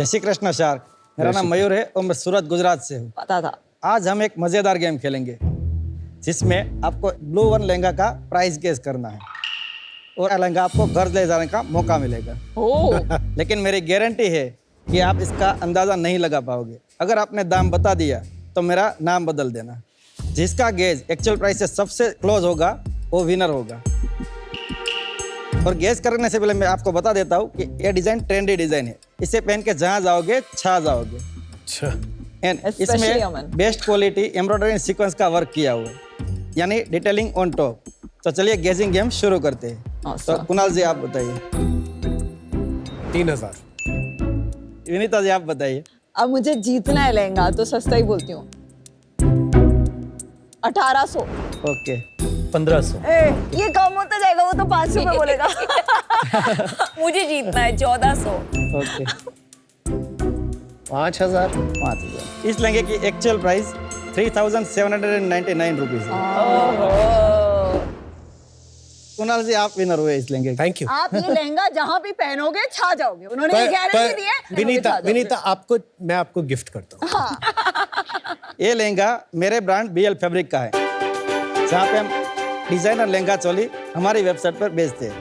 जय श्री कृष्ण शार्क। मेरा नाम मयूर है और मैं सूरत गुजरात से हूँ। पता था। आज हम एक मजेदार गेम खेलेंगे जिसमें आपको ब्लू वन लहंगा का प्राइस गेस करना है और लहंगा आपको घर ले जाने का मौका मिलेगा। लेकिन मेरी गारंटी है कि आप इसका अंदाजा नहीं लगा पाओगे। अगर आपने दाम बता दिया तो मेरा नाम बदल देना। जिसका गेज एक्चुअल प्राइस से सबसे क्लोज होगा वो विनर होगा। और गेस करने से पहले मैं आपको बता देता हूँ कि ये डिजाइन ट्रेंडी डिजाइन है। इसे पहन के जहाँ जाओगे छा जाओगे। अच्छा। इसमें बेस्ट क्वालिटी एम्ब्रॉयडरी सीक्वेंस का वर्क किया हुआ है, यानी डिटेलिंग ऑन टॉप। तो चलिए गेजिंग गेम शुरू करते हैं। तो कुणाल जी आप बताइए। 3000। विनीता जी आप बताइए। अब मुझे जीतना है लहंगा तो सस्ता ही बोलती हूँ। 1800। ओके 1500। ये कम होता जाएगा, वो तो 500 पे बोलेगा। मुझे जीतना है 1400। ओके 5000। 5000। इस लहंगे की एक्चुअल प्राइस 3799 रुपीज है। कुणाल जी आप विनर हुए इस लहंगे। Thank you. आप ये लहंगा जहाँ भी पहनोगे छा जाओगे। उन्होंने गारंटी दी है। विनीता मैं आपको गिफ्ट करता हूँ। ये लहंगा मेरे ब्रांड BL फैब्रिक का है, जहाँ पे हम डिजाइनर लहंगा चोली हमारी वेबसाइट पर बेचते हैं।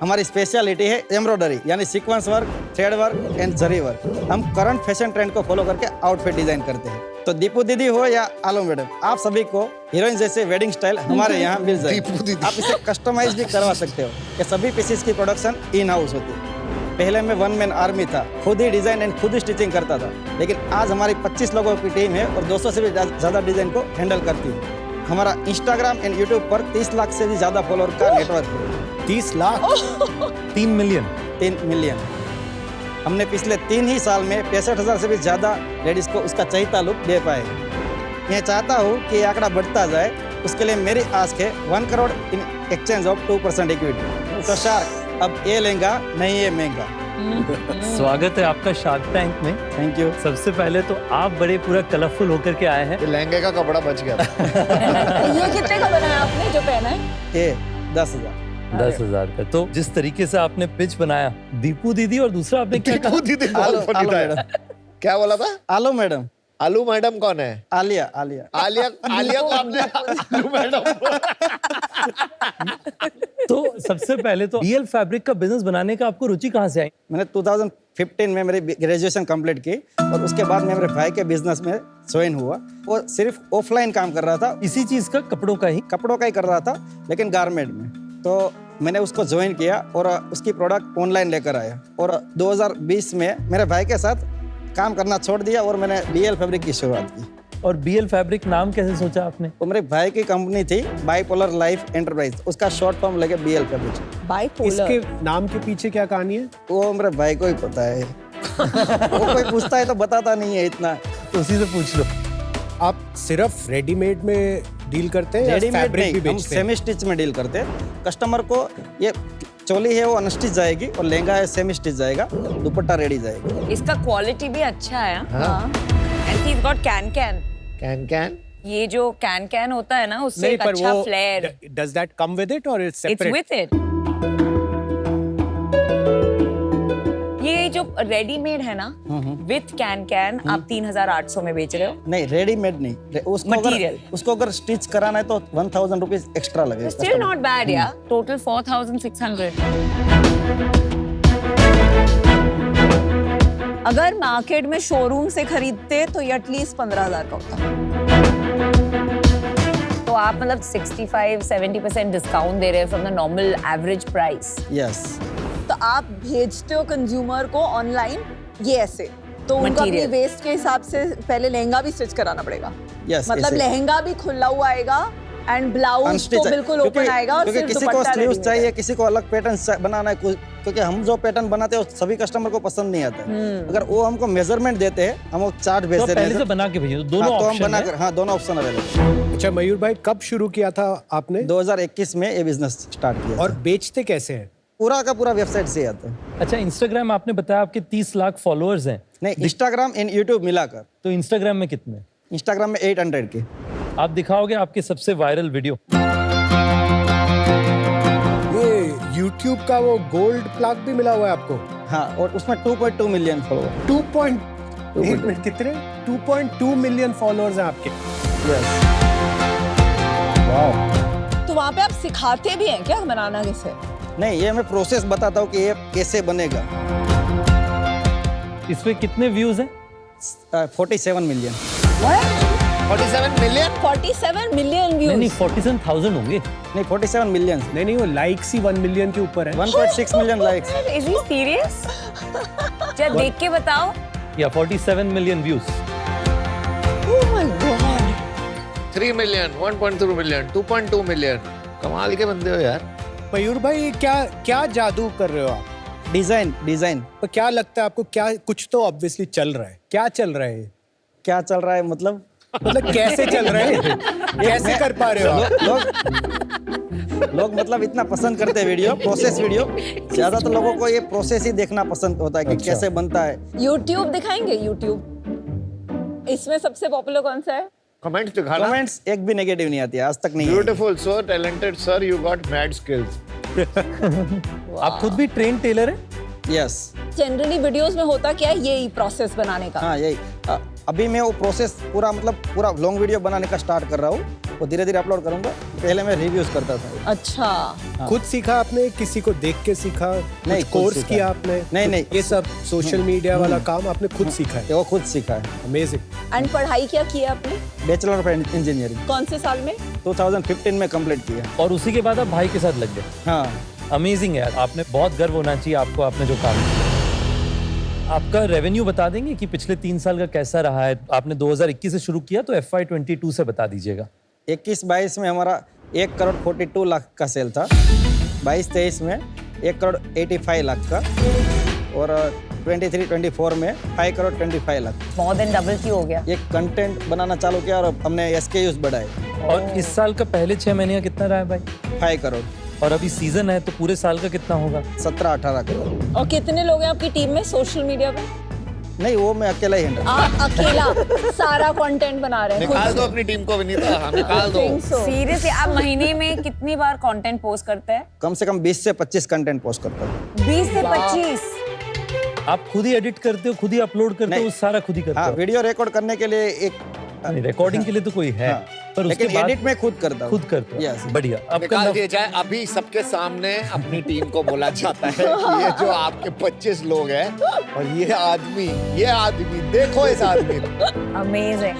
हमारी स्पेशलिटी है एम्ब्रॉयडरी, यानी sequence work, thread work and zari work. हम करंट फैशन ट्रेंड को फॉलो करके आउटफिट डिजाइन करते हैं। तो दीपू दीदी हो या आलो मैडम, आप सभी को हीरोइन जैसे वेडिंग स्टाइल हमारे यहाँ मिल जाएगी। आप इसे कस्टमाइज भी करवा सकते हो। ये सभी पीसेस की प्रोडक्शन इन हाउस होती है। पहले मैं वन मैन आर्मी था, खुद ही डिजाइन एंड खुद ही स्टिचिंग करता था, लेकिन आज हमारी 25 लोगों की टीम है और 200 से भी ज़्यादा डिजाइन को हैंडल करती है। हमारा इंस्टाग्राम एंड यूट्यूब पर 30 लाख से भी ज़्यादा फॉलोअर का नेटवर्क है। 30 लाख। 3 मिलियन। 3 मिलियन। हमने पिछले 3 ही साल में 65,000 से भी ज़्यादा लेडीज़ को उसका चहीता लुक दे पाए। मैं चाहता हूँ कि ये आंकड़ा बढ़ता जाए। उसके लिए मेरी आस्क है 1 crore in exchange of 2% equity. तो शार्क अब ये लहंगा नहीं है महंगा। स्वागत है आपका शार्क टैंक में। Thank you. सबसे पहले तो आप बड़े पूरा कलरफुल होकर के आए हैं। ये लहंगे का कपड़ा बच गया। ये कितने का बनाया आपने जो पहना है? ये 10,000। 10,000 का। तो जिस तरीके से आपने पिच बनाया, दीपू दीदी, और दूसरा आपने क्या कहा? दीदी बहुत फनी था। मैडम। क्या बोला था? आलो मैडम। आलू मैडम कौन है? आलिया को आपने आलू मैडम। तो सबसे पहले तो BL फैब्रिक का बिजनेस बनाने का आपको रुचि कहाँ से आई? मैंने 2015 में मेरी ग्रेजुएशन कंप्लीट की और उसके बाद मैं मेरे भाई के बिजनेस में ज्वाइन हुआ। वो सिर्फ ऑफलाइन काम कर रहा था, इसी चीज का, कपड़ों का ही कर रहा था, लेकिन गारमेंट में। तो मैंने उसको ज्वाइन किया और उसकी प्रोडक्ट ऑनलाइन लेकर आया। और 2020 में मेरे भाई के साथ काम करना छोड़ दिया और मैंने BL फैब्रिक की शुरुआत की। और BL फैब्रिक नाम कैसे सोचा आपने? वो मेरे भाई की कंपनी थी, बाइपोलर लाइफ एंटरप्राइज। उसका शॉर्ट फॉर्म लगे BL फैब्रिक। बाइपोलर। इसके नाम के पीछे क्या कहानी है? वो मेरे भाई को ही पता है। वो कोई पूछता है तो बताता नहीं है इतना। तो उसी से पूछ लो। आप सिर्फ रेडीमेड में डील करते हैं या रेडीमेड फैब्रिक भी नहीं, हम बेचते हैं? सेमी स्टिच में डील करते हैं। कस्टमर को ये चोली है वो अनस्टिच जाएगी और लहंगा है सेमी स्टिच जाएगा, दुपट्टा रेडी जाएगा। इसका क्वालिटी भी अच्छा है। हाँ। And he got can can ये जो कैन होता है ना, उससे एक अच्छा flair. Does that come with it और it's it's separate? With it. ये जो रेडीमेड है ना विथ कैन आप 3800 में बेच रहे हो। नहीं, रेडीमेड नहीं, उसको अगर स्टिच कराना है तो 1000 रुपीज एक्स्ट्रा लगेगा। स्टिल नॉट बैड यार। टोटल 4600। अगर मार्केट में शोरूम से खरीदते तो ये एटलीस्ट 15,000 का होता। तो आप मतलब 65-70% डिस्काउंट दे रहे हैं from the normal average price. Yes. तो आप भेजते हो कंज्यूमर को ऑनलाइन ये ऐसे, तो उनको अपनी Material. वेस्ट के हिसाब से पहले लहंगा भी स्टिच कराना पड़ेगा। यस, मतलब ऐसे। लहंगा भी खुला हुआ आएगा एंड ब्लाउज अनस्टिच तो बिल्कुल ओपन आएगा और क्योंकि सिर्फ किसी को दुपट्टा स्लीव्स ready चाहिए, मिलेगा। किसी को अलग पैटर्न बनाना है, क्योंकि हम जो पैटर्न बनाते हैं वो सभी कस्टमर को पसंद नहीं आता है। अगर वो हमको मेजरमेंट देते हैं, हम वो चार्ट भेज तो देते पहले से हैं। बना के भेजिए। तो दोनों तो हम ऑप्शन है। बनाकर, हाँ दोनों ऑप्शन अवेलेबल। अच्छा मयूर भाई, कब शुरू किया था आपने 2021 में ये बिजनेस स्टार्ट किया और था। बेचते कैसे हैं? पूरा का पूरा वेबसाइट से आता है। अच्छा, इंस्टाग्राम आपने बताया आपके 30 लाख फॉलोअर्स हैं। नहीं, इंस्टाग्राम एंड यूट्यूब मिलाकर। तो इंस्टाग्राम में कितने? इंस्टाग्राम में 800 के। आप दिखाओगे आपके सबसे वायरल वीडियो। ये YouTube का वो गोल्ड प्लग भी मिला हुआ है आपको? हाँ, और उसमें 2.2 मिलियन फॉलोवर। 1 मिनट कितने 2.2 मिलियन फॉलोअर्स हैं आपके। वाह। तो वहाँ पे आप सिखाते भी हैं क्या बनाना कैसे? नहीं, ये मैं प्रोसेस बताता हूँ कि ये कैसे बनेगा। इसमें कितने व्यूज हैं? 47 मिलियन। 47 मिलियन 47 मिलियन नहीं व्यूज। 47,000 होंगे। नहीं, 47 मिलियन। नहीं वो लाइक्स ही 1 मिलियन के ऊपर है। 1.6 million likes. Is he serious? जरा देख के बताओ। या 47 million views. Oh my God. 3 million 1.2 million 2.2 million कमाल के बंदे हो यार। मयूर भाई क्या जादू कर रहे हो आप? डिजाइन तो क्या लगता है आपको, क्या कुछ तो ऑब्वियसली चल रहा है, क्या चल रहा है? क्या चल रहा है मतलब कैसे चल रहा है? कैसे कर पा रहे हो आप? लोग मतलब इतना पसंद करते हैं वीडियो, प्रोसेस वीडियो। ज्यादातर लोगों को ये प्रोसेस ही देखना पसंद होता है कि अच्छा। कैसे बनता है। YouTube दिखाएंगे YouTube। इसमें सबसे पॉपुलर कौन सा है? कमेंट्स दिखाना। कमेंट्स एक भी नेगेटिव नहीं आती है, आज तक नहीं आई। Beautiful, so talented sir, you got mad skills. आप खुद भी ट्रेन टेलर हैं? यस। जनरली वीडियोस में होता क्या है, यही प्रोसेस बनाने का? हाँ, यही। अभी मैं वो प्रोसेस पूरा लॉन्ग वीडियो बनाने का स्टार्ट कर रहा हूँ, वो धीरे धीरे अपलोड करूंगा। पहले मैं रिव्यूज करता था। अच्छा। खुद सीखा आपने, किसी को देख के सीखा? नहीं, कुछ खुद कोर्स सीखा। किया आपने? नहीं। ये सब सोशल मीडिया वाला काम आपने खुद सीखा है? वो खुद सीखा है। अमेजिंग। एंड पढ़ाई क्या की है आपने? बैचलर ऑफ इंजीनियरिंग कौन से साल में? 2015 में कंप्लीट किया। और उसी के बाद आप भाई के साथ लग गए। हाँ। अमेजिंग यार, आपने बहुत गर्व होना चाहिए आपको, आपने जो काम किया। आपका रेवेन्यू बता देंगे कि पिछले 3 साल का कैसा रहा है? आपने 2021 से शुरू किया, तो FY22 से बता दीजिएगा। 21-22 में हमारा 1 करोड़ 42 लाख का सेल था। 22-23 में 1 करोड़ 85 लाख का, और 23-24 में 5 crore 25 lakh. More than double क्यों हो गया? ये कंटेंट बनाना चालू किया और हमने SKUs बढ़ाए। और इस साल का पहले 6 महीने का कितना रहा है भाई? 5 करोड़। और अभी सीजन है, तो पूरे साल का कितना होगा? 17-18 करोड़। और कितने लोग हैं आपकी टीम में सोशल मीडिया पे? नहीं, वो मैं अकेला ही हैंडल। आप अकेला सारा कंटेंट बना रहे हैं? निकाल दो अपनी टीम को, विनीता, हम निकाल दो। सीरियसली, आप महीने में कितनी बार कंटेंट पोस्ट करते हैं? कम से कम 20 से 25 कंटेंट पोस्ट करता हूँ। 20 से 25? आप खुद ही एडिट करते हो, खुद ही अपलोड करते हो, नहीं। सारा खुद ही करते हाँ, हो? वीडियो रिकॉर्ड करने के लिए एक रिकॉर्डिंग के लिए तो कोई है, हाँ, पर उसके लेकिन बाद एडिट में खुद करता हूँ। खुद करते हो। Yes। बढ़िया। अब निकाल दिया जाए अभी सबके सामने। अपनी टीम को बोला जाता है कि ये जो आपके 25 लोग हैं, और ये आदमी देखो इस आदमी को। अमेजिंग।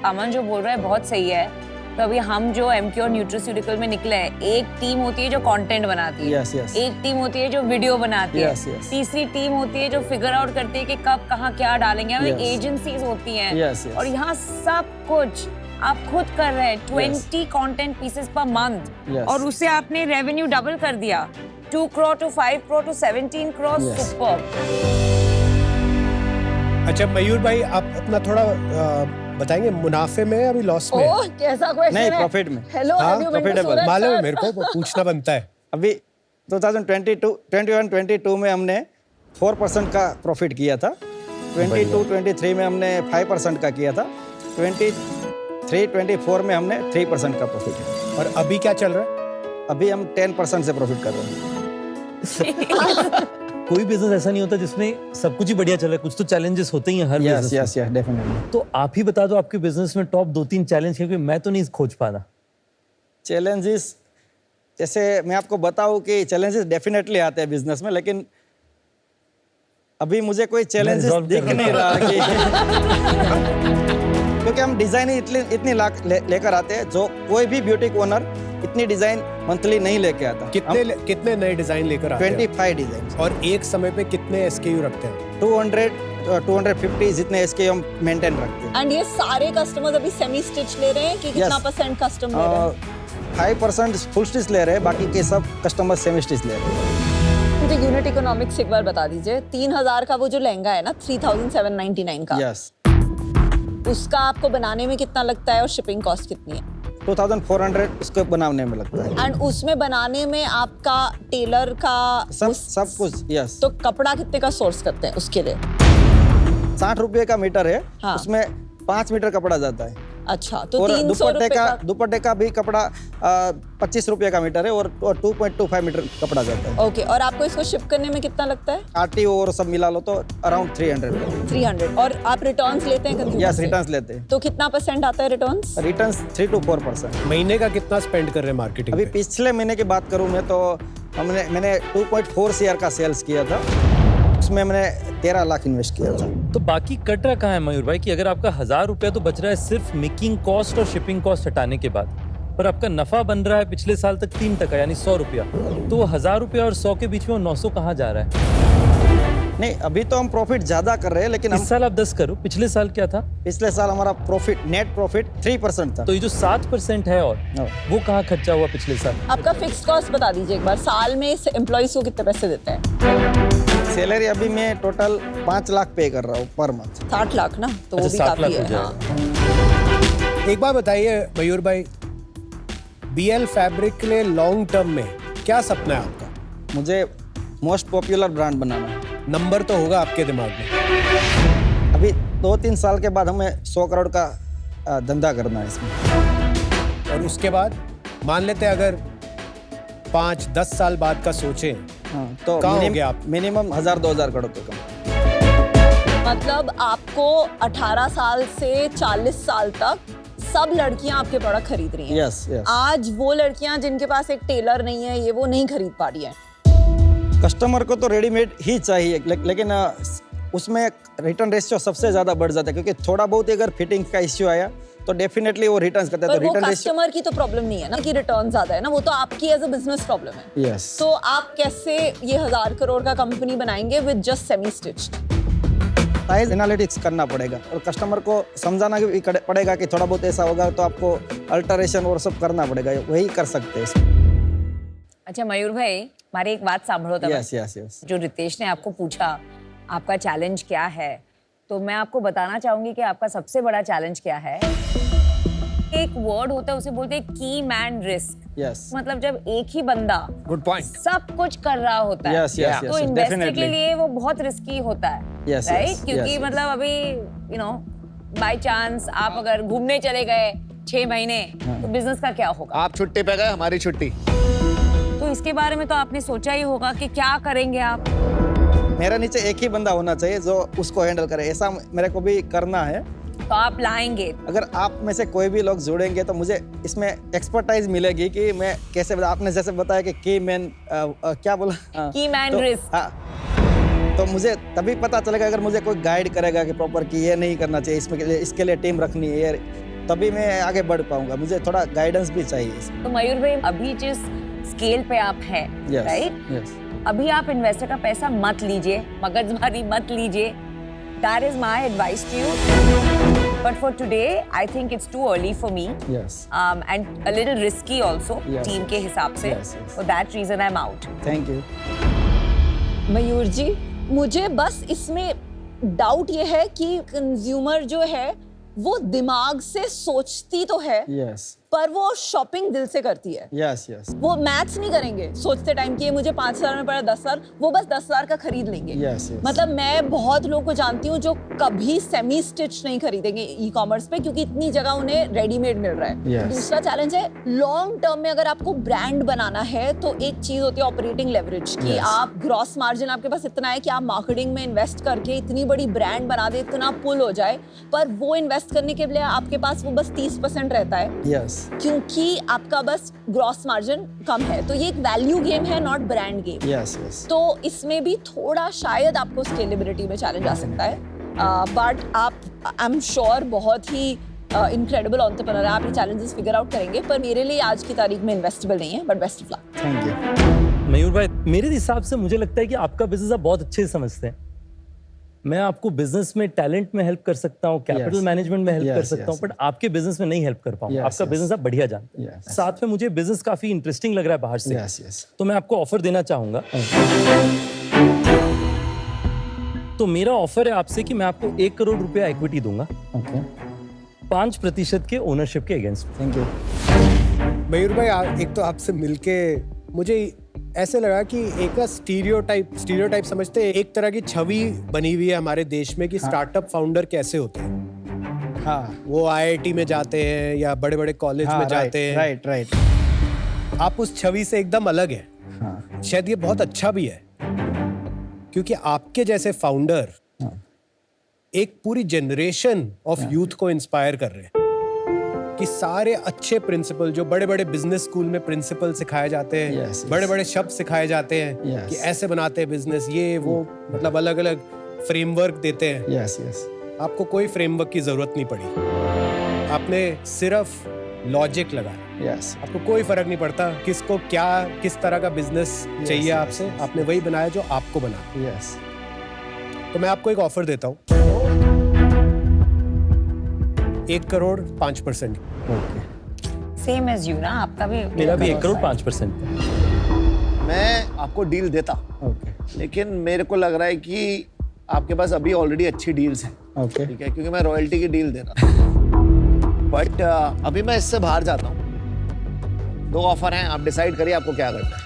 अमन जो बोल रहा है बहुत सही है। तो अभी हम जो MQ और न्यूट्रास्यूटिकल में निकले हैं, एक टीम होती है जो कंटेंट बनाती है, Yes। एक टीम होती है जो वीडियो बनाती है, Yes। तीसरी टीम होती है जो फिगर आउट करती है कि कब कहाँ क्या डालेंगे। Yes। एजेंसीज होती हैं। Yes। और यहाँ सब कुछ आप खुद कर रहे हैं। 20 content pieces per month. Yes। और उससे आपने रेवेन्यू डबल कर दिया, 2 crore to 5 crore to 17 crore. Yes। Super. अच्छा मयूर भाई, आप अपना थोड़ा बताएंगे, मुनाफे में अभी लॉस में? ओह, कैसा क्वेश्चन नहीं, है? प्रॉफिट में। हेलो, हाँ, profitable। मालूम है मेरे को, पूछना बनता है। अभी 2021-22 में हमने 4% का प्रॉफिट किया था। 22-23 में हमने 5% का किया था। 23-24 में हमने 3% का प्रॉफिट किया। और अभी क्या चल रहा है? अभी हम 10% से प्रॉफिट कर रहे हैं। कोई बिजनेस ऐसा नहीं होता जिसमें सब कुछ ही बढ़िया चल रहा है, कुछ तो चैलेंजेस होते ही हैं हर यस बिजनेस में। Yes yes, definitely. तो आप ही बता दो आपके बिजनेस में टॉप 2-3 चैलेंज, क्योंकि मैं तो नहीं खोज पा रहा। चैलेंजेस, जैसे मैं आपको बताऊं कि चैलेंजेस डेफिनेटली आते हैं बिजनेस में, लेकिन अभी मुझे कोई चैलेंजेस resolve दिख कर नहीं रहा कि क्योंकि हम डिजाइन ही इतनी लेकर आते हैं, जो कोई भी ब्यूटी ओनर इतनी डिजाइन मंथली नहीं लेके आता। कितने नए डिजाइन लेकर आते हैं? 25 डिजाइन। और एक समय पे कितने SKU रखते हैं? 250 जितने SKU हम मेंटेन रखते हैं। एंड ये सारे कस्टमर्स अभी सेमी स्टिच ले रहे हैं कि कितना Yes। परसेंट कस्टम ले रहे हैं? 5% फुल स्टिच ले रहे हैं, बाकी के सब कस्टमर सेमी स्टिच ले रहे हैं। मुझे यूनिट इकोनॉमिक्स एक बार बता दीजिए। 3000 का वो जो लहंगा है ना, 3799 का, यस। उसका आपको बनाने में कितना लगता है और शिपिंग कॉस्ट कितनी है? 2400 उसको बनाने में लगता है। एंड उसमें बनाने में आपका टेलर का सब कुछ। यस। तो कपड़ा कितने का सोर्स करते हैं उसके लिए? 60 रुपये का मीटर है। हाँ। उसमें 5 मीटर कपड़ा जाता है। अच्छा, तो और 300 रुपए का दुपट्टे का भी कपड़ा 25 रुपए का मीटर है और 2.25 मीटर कपड़ा जाता है। ओके, और आपको इसको शिप करने में कितना लगता है? RTO और सब मिला लो तो अराउंड 300। 300। और आप रिटर्न्स लेते हैं कंज्यूमर यस, से? रिटर्न्स लेते हैं। तो कितना % आता है रिटर्न्स? Returns 3 to 4%। महीने का कितना स्पेंड कर रहे हैं मार्केटिंग अभी पे? पिछले महीने की बात करूं मैं तो मैंने 2.4 CR का सेल्स किया था, उसमें मैंने 13 लाख इन्वेस्ट किया था। तो बाकी कट रहा कहाँ है मयूर भाई कि अगर आपका 1000 रुपया तो बच रहा है सिर्फ मेकिंग कॉस्ट और शिपिंग कॉस्ट हटाने के बाद, पर आपका नफा बन रहा है पिछले साल तक 3% यानी 100 रुपया, तो 1000 रुपया और 100 के बीच में वो 900 कहाँ जा रहा है? नहीं, अभी तो हम प्रॉफिट ज्यादा कर रहे हैं, लेकिन हम इस साल आप 10 करो, पिछले साल क्या था? पिछले साल हमारा प्रॉफिट, नेट प्रॉफिट 3% था। तो ये जो 7% है और वो कहाँ खर्चा हुआ पिछले साल? आपका फिक्स्ड कॉस्ट बता दीजिए एक बार, साल में एम्प्लॉइज को कितने पैसे देते हैं? सैलरी अभी मैं टोटल 5 लाख पे कर रहा हूँ पर मंथ। 60 लाख ना, तो वो अच्छा, भी 7 काफी लाख है। हो हाँ। एक बार बताइए मयूर भाई, BL फैब्रिक के लिए लॉन्ग टर्म में क्या सपना है आपका? मुझे मोस्ट पॉपुलर ब्रांड बनाना है। नंबर तो होगा आपके दिमाग में। अभी 2-3 साल के बाद हमें 100 करोड़ का धंधा करना है इसमें। और उसके बाद मान लेते हैं अगर 5-10 साल बाद का सोचें, हाँ, तो कहाँ होंगे आप? मिनिमम 1000-2000 करोड़ तक। मतलब आपको 18 साल से 40 साल तक सब लड़कियां आपके प्रोडक्ट खरीद रही हैं। Yes yes. आज वो लड़कियां जिनके पास एक टेलर नहीं है, ये वो नहीं खरीद पा रही हैं। कस्टमर को तो रेडीमेड ही चाहिए, लेकिन उसमें रिटर्न रेशियो सबसे ज्यादा बढ़ जाता है, क्योंकि थोड़ा बहुत अगर फिटिंग का इश्यू आया तो डेफिनेटली वो रिटर्न करता है। पर तो वो रिटर्न रेशियो, कस्टमर की तो प्रॉब्लम नहीं है ना कि रिटर्न ज्यादा है ना, वो तो आपकी एज अ बिजनेस प्रॉब्लम है। यस। तो आप कैसे ये 1000 करोड़ का कंपनी बनाएंगे with just semi stitched? Size analytics करना पड़ेगा और कस्टमर को समझाना भी पड़ेगा कि थोड़ा बहुत ऐसा होगा तो आपको अल्टरेशन और सब करना पड़ेगा, वही कर सकते हैं। अच्छा मयूर भाई, हमारी एक बात सांभो तब। Yes yes yes. जो रितेश ने आपको पूछा आपका चैलेंज क्या है, तो मैं आपको बताना चाहूंगी कि आपका सबसे बड़ा चैलेंज क्या है। एक वर्ड होता है, उसे बोलते हैं की मैन रिस्क। यस। मतलब जब एक ही बंदा गुड पॉइंट। सब कुछ कर रहा होता है, यस यस यस, तो इन्वेस्टर के डेफिनेटली। लिए वो बहुत रिस्की होता है, Yes, राइट? yes, क्योंकि yes, मतलब अभी बाय चांस आप अगर घूमने चले गए 6 महीने, तो बिजनेस का क्या होगा? आप छुट्टी पे गए, हमारी छुट्टी। तो इसके बारे में तो आपने सोचा ही होगा कि क्या करेंगे आप। मेरे नीचे एक ही बंदा होना चाहिए जो उसको हैंडल करे, ऐसा मेरे को भी करना है। तो आप लाएंगे। अगर आप में से कोई भी लोग जुड़ेंगे तो मुझे इसमें एक्सपर्टाइज मिलेगी कि मैं कैसे, आपने जैसे बताया कि की मैन क्या बोला, की मैन तो, रिस्क। हाँ, तो मुझे तभी पता चलेगा अगर मुझे कोई गाइड करेगा कि प्रॉपर कि ये नहीं करना चाहिए, इसके लिए टीम रखनी है, तभी मैं आगे बढ़ पाऊंगा। मुझे थोड़ा गाइडेंस भी चाहिए इसमें। तो मयूर भाई, अभी जिस स्केल पे आप हैं, राइट? यस। अभी आप इन्वेस्टर का पैसा मत लीजिए, मगजमारी मत लीजिए। That is my advice to you. But for today, I think it's too early for me. Yes. And a little risky also, Yes. team के हिसाब से. Yes, yes. For that reason, I'm out. Thank you. Mayur ji, मुझे बस इसमें doubt ये है कि consumer जो है वो दिमाग से सोचती तो है, यस पर वो शॉपिंग दिल से करती है। Yes yes. वो मैथ्स नहीं करेंगे सोचते टाइम कि ये मुझे 5,000 में पड़ा 10,000, वो बस 10,000 का खरीद लेंगे। Yes yes. मतलब मैं बहुत लोगों को जानती हूँ जो कभी सेमी स्टिच नहीं खरीदेंगे ई कॉमर्स पे, क्योंकि इतनी जगह उन्हें रेडीमेड मिल रहा है। Yes. दूसरा चैलेंज है लॉन्ग टर्म में, अगर आपको ब्रांड बनाना है तो एक चीज होती है ऑपरेटिंग लेवरेज की। Yes. आप ग्रॉस मार्जिन आपके पास इतना है कि आप मार्केटिंग में इन्वेस्ट करके इतनी बड़ी ब्रांड बना दे, इतना पुल हो जाए, पर वो इन्वेस्ट करने के लिए आपके पास वो बस 30% रहता है, यस। क्योंकि आपका बस ग्रॉस मार्जिन कम है। तो ये एक वैल्यू गेम है, not brand game. Yes yes. तो इसमें भी थोड़ा शायद आपको स्केलेबिलिटी में चैलेंज आ सकता है, बट आप आई एम श्योर बहुत ही इनक्रेडिबल एंटरप्रेन्योर है, आप ये चैलेंजेस फिगर आउट करेंगे। पर मेरे लिए आज की तारीख में इन्वेस्टेबल नहीं है, but best of luck. Thank you. Mayur भाई, मेरे हिसाब से मुझे लगता है कि आपका बिजनेस आप बहुत अच्छे से समझते हैं। मैं आपको बिजनेस में टैलेंट में हेल्प कर सकता हूँ, कैपिटल Yes. मैनेजमेंट में हेल्प कर Yes, सकता हूँ, yes. बट आपके बिजनेस में नहीं हेल्प कर पाऊंगा। Yes, आपका yes. बिजनेस आप बढ़िया जानते हैं। Yes. साथ में मुझे बिजनेस काफी इंटरेस्टिंग लग रहा है बाहर से। Yes yes. तो मैं आपको ऑफर देना चाहूंगा। तो मेरा ऑफर है आपसे कि मैं आपको 1 करोड़ रुपया इक्विटी दूंगा, ओके 5% के ओनरशिप के अगेंस्ट। Thank you. मयूर भाई, एक तो आपसे मिलके मुझे ऐसे लगा कि एक स्टीरियोटाइप समझते हैं, एक तरह की छवि बनी हुई है हमारे देश में कि स्टार्टअप फाउंडर कैसे होते हैं। हाँ वो आईआईटी में जाते हैं या बड़े बड़े कॉलेज में जाते हैं, राइट राइट। आप उस छवि से एकदम अलग है। हाँ शायद ये बहुत अच्छा भी है, क्योंकि आपके जैसे फाउंडर एक पूरी जनरेशन ऑफ यूथ को इंस्पायर कर रहे हैं कि सारे अच्छे प्रिंसिपल जो बड़े बड़े बिजनेस स्कूल में प्रिंसिपल सिखाए जाते हैं, Yes, yes. बड़े बड़े शब्द सिखाए जाते हैं Yes. कि ऐसे बनाते हैं बिजनेस, ये वो, मतलब अलग अलग फ्रेमवर्क देते हैं। यस यस आपको कोई फ्रेमवर्क की जरूरत नहीं पड़ी, आपने सिर्फ लॉजिक लगाया। यस आपको कोई फर्क नहीं पड़ता किसको क्या किस तरह का बिजनेस चाहिए yes, आपसे, yes, आपने वही बनाया जो आपको बना। यस। तो मैं आपको एक ऑफर देता हूँ, 1 crore 5%। Okay same as you ना, आपका भी मेरा भी 1 करोड़ 5%। मैं आपको डील देता, ओके लेकिन मेरे को लग रहा है कि आपके पास अभी ऑलरेडी अच्छी डील्स हैं, ओके ठीक है, क्योंकि मैं रॉयल्टी की डील दे रहा था। बट अभी मैं इससे बाहर जाता हूँ। 2 ऑफर हैं, आप डिसाइड करिए आपको क्या करना है।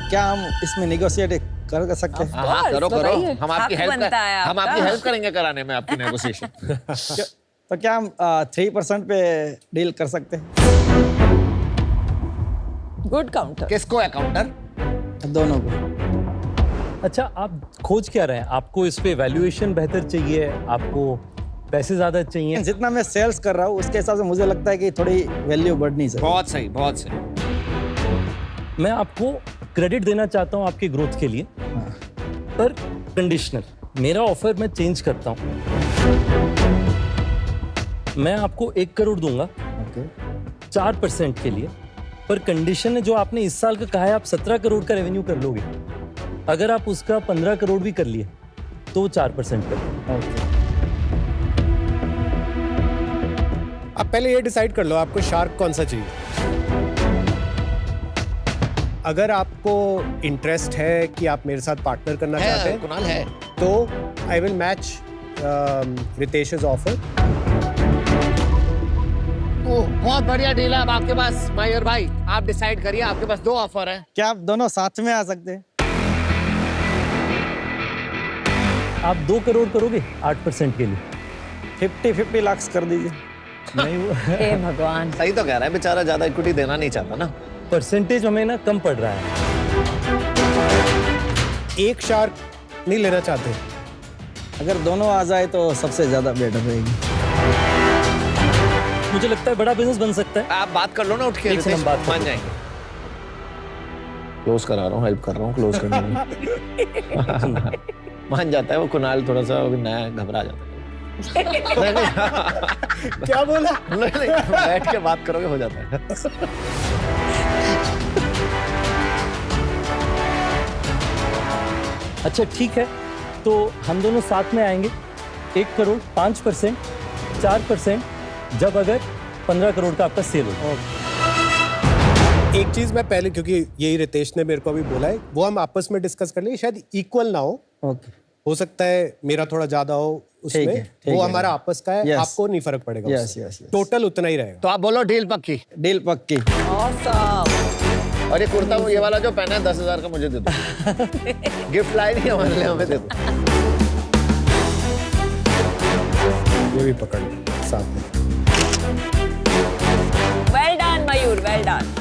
क्या हम इसमें निगोशिएट कर सकते हैं? हाँ करो करो, बताइए। हम आपकी हक हेल्प बनता है हम आपका। आपकी हेल्प करेंगे कराने में आपकी नेगोशिएशन। तो क्या हम 3% पे डील कर सकते हैं? Good counter. किसको है काउंटर? दोनों को। अच्छा, आप खोज क्या रहे हैं? आपको इस पे वैल्यूएशन बेहतर चाहिए, आपको पैसे ज्यादा चाहिए? जितना मैं सेल्स कर रहा हूँ उसके हिसाब से मुझे लगता है कि थोड़ी वैल्यू बढ़नी चाहिए। बहुत सही, बहुत सही। मैं आपको क्रेडिट देना चाहता हूं आपके ग्रोथ के लिए, पर कंडीशनल। मेरा ऑफर मैं चेंज करता हूं। मैं आपको 1 करोड़ दूंगा ओके 4% के लिए, पर कंडीशन है जो आपने इस साल का कहा है, आप 17 करोड़ का रेवेन्यू कर लोगे। अगर आप उसका 15 करोड़ भी कर लिए तो 4% कर। ओके आप पहले ये डिसाइड कर लो आपको शार्क कौन सा चाहिए। अगर आपको इंटरेस्ट है कि आप मेरे साथ पार्टनर करना चाहते है हैं कुणाल है। तो आई विल मैच रितेश's ऑफर। तो बहुत बढ़िया डील है अब आपके पास मयूर भाई, आप डिसाइड करिए, आपके पास 2 ऑफर हैं। क्या आप दोनों साथ में आ सकते हैं? आप 2 करोड़ करोगे 8% के लिए? 50-50 लाख कर दीजिए। नहीं, वो हे भगवान। सही तो कह रहा है बेचारा, ज्यादा इक्विटी देना नहीं चाहता ना। परसेंटेज हमें ना कम पड़ रहा है। एक शार्क नहीं लेना चाहते? अगर दोनों आ जाए तो सबसे ज्यादा बेटर रहेगी। मुझे लगता है बड़ा बिजनेस बन सकता है। आप बात कर लो ना उठ के, एक से हम रितेश, बात कर मान लो। जाएंगे। क्लोज करा रहा हूँ, हेल्प कर रहा हूँ क्लोज करने में। मान जाता है वो कुणाल, थोड़ा सा अभी नया घबरा जाता है। नहीं, नहीं, क्या बोला? नहीं, बैठ के बात करोगे हो जाता है। अच्छा ठीक है, तो हम दोनों साथ में आएंगे। 1 करोड़ 5%, 4% जब अगर 15 करोड़ का आपका सेल हो। एक चीज मैं पहले, क्योंकि यही रितेश ने मेरे को अभी बोला है, वो हम आपस में डिस्कस कर लेंगे। शायद इक्वल ना ओके हो सकता है मेरा थोड़ा ज्यादा हो उसमें, ठीक वो है। हमारा आपस का है। Yes. आपको नहीं फर्क पड़ेगा Yes, उससे। yes, yes. टोटल उतना ही रहेगा। तो आप बोलो डील पक्की। डील पक्की। Awesome. और ये कुर्ता ये वाला जो पहना है 10,000 का मुझे दे दो। गिफ्ट लाई नहीं हमारे लिए, हमें दे दो। ये भी पकड़ लो साथ में। वेल डन मयूर, वेल डन।